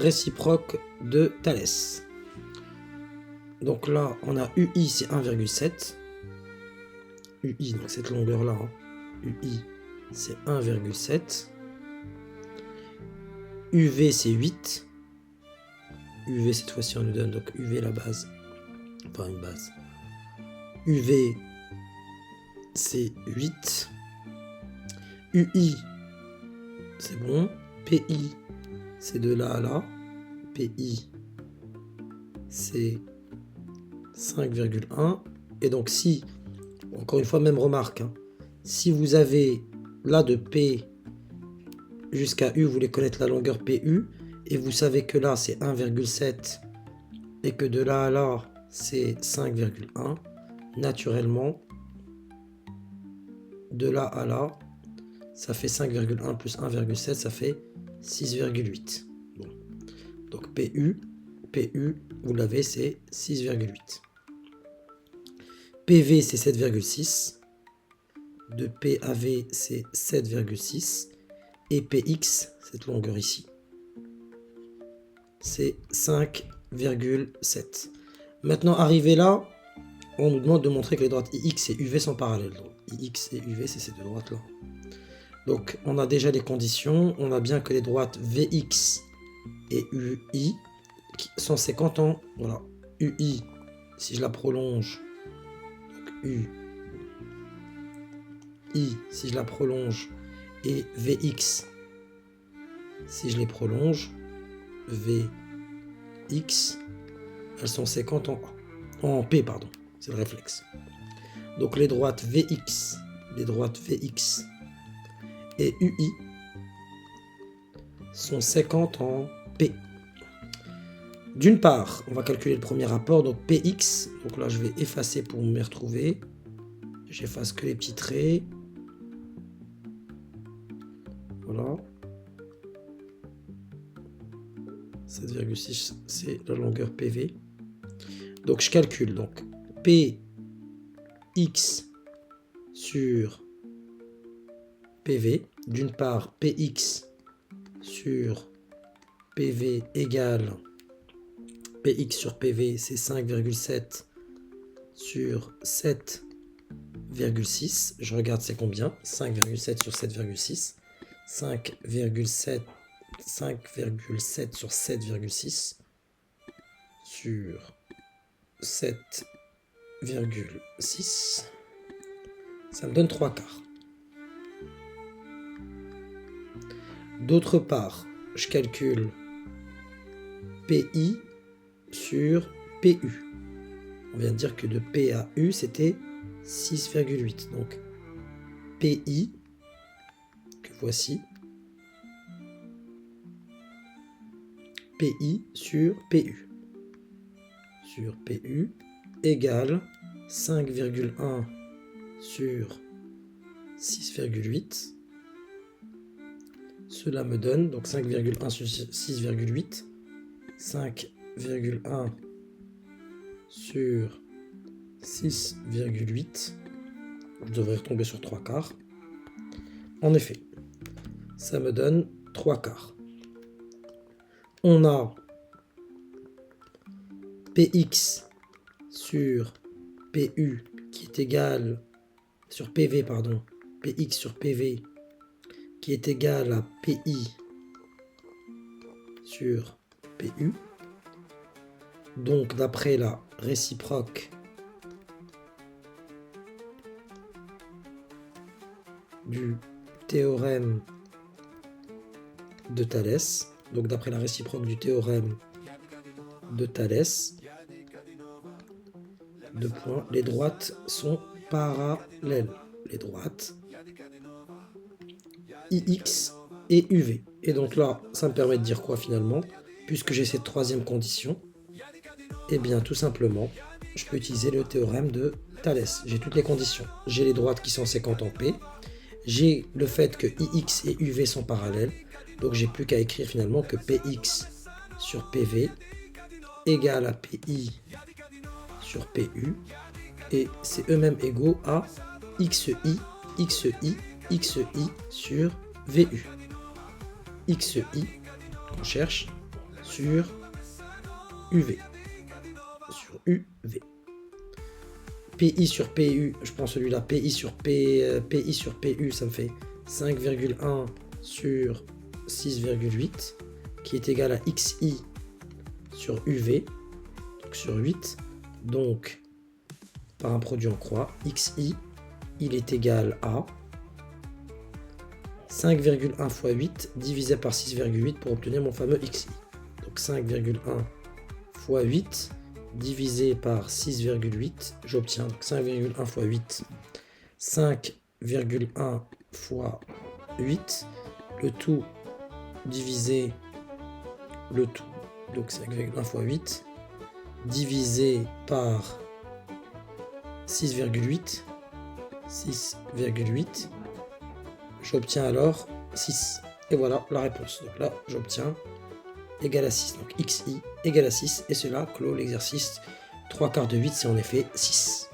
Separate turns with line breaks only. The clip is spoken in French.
réciproque de Thalès. Donc là, on a UI, c'est 1,7. UI, donc cette longueur-là, hein. UI, c'est 1,7. UV, c'est 8. UV, cette fois-ci, on nous donne donc UV la base. Enfin, une base. UV, c'est 8. UI, c'est bon. PI, c'est de là à là. PI, c'est 5,1. Et donc si, encore une fois, même remarque, hein, si vous avez là de P jusqu'à U, vous voulez connaître la longueur PU, et vous savez que là c'est 1,7 et que de là à là c'est 5,1, naturellement, de là à là, ça fait 5,1 plus 1,7, ça fait 6,8. Bon. Donc PU, vous l'avez, c'est 6,8. PV, c'est 7,6. De P à V, c'est 7,6. Et PX, cette longueur ici, c'est 5,7. Maintenant, arrivé là, on nous demande de montrer que les droites IX et UV sont parallèles. Donc, IX et UV, c'est ces deux droites-là. Donc, on a déjà les conditions. On a bien que les droites VX et UI sont 50 ans. Voilà. UI, si je la prolonge, donc I, si je la prolonge, et VX, si je les prolonge, VX, elles sont 50 en P, pardon, c'est le réflexe. Donc les droites VX et UI sont 50 en P. D'une part, on va calculer le premier rapport, donc PX, donc là je vais effacer pour me retrouver, j'efface que les petits traits. Voilà. 7,6, c'est la longueur PV. Donc je calcule. Donc PX sur PV. D'une part, PX sur PV égale PX sur PV, c'est 5,7 sur 7,6. Je regarde c'est combien. 5,7 sur 7,6. 5,7 sur 7,6 sur 7,6, ça me donne 3 quarts. D'autre part, je calcule PI sur PU. On vient de dire que de P à U, c'était 6,8. Donc PI, que voici, PI sur PU. Sur PU égale 5,1 sur 6,8. Cela me donne donc 5,1 sur 6,8. 5,1 sur 6,8. Je devrais retomber sur 3 quarts. En effet, ça me donne 3 quarts. On a PX sur PU qui est égal sur PV, pardon, PX sur PV qui est égal à PI sur PU. Donc d'après la réciproque du théorème de Thalès, donc d'après la réciproque du théorème de Thalès, deux points, les droites sont parallèles. Les droites IX et UV. Et donc là, ça me permet de dire quoi finalement? Puisque j'ai cette troisième condition, et bien tout simplement, je peux utiliser le théorème de Thalès. J'ai toutes les conditions. J'ai les droites qui sont 50 en P, j'ai le fait que IX et UV sont parallèles, donc j'ai plus qu'à écrire finalement que PX sur PV égale à PI sur PU, et c'est eux-mêmes égaux à XI sur VU. XI qu'on cherche sur UV. Sur UV. PI sur PU, je prends celui-là, PI sur PU, ça me fait 5,1 sur 6,8, qui est égal à XI sur UV, donc sur 8. Donc, par un produit en croix, XI, il est égal à 5,1 fois 8 divisé par 6,8 pour obtenir mon fameux XI. Donc 5,1 fois 8 divisé par 6,8, j'obtiens donc 5,1 fois 8, 5,1 fois 8, le tout divisé le tout, donc 5,1 fois 8, divisé par 6,8, 6,8, j'obtiens alors 6. Et voilà la réponse. Donc là, j'obtiens égal à 6. Donc XI égale à 6. Et cela clôt l'exercice 3/4 de 8, c'est en effet 6.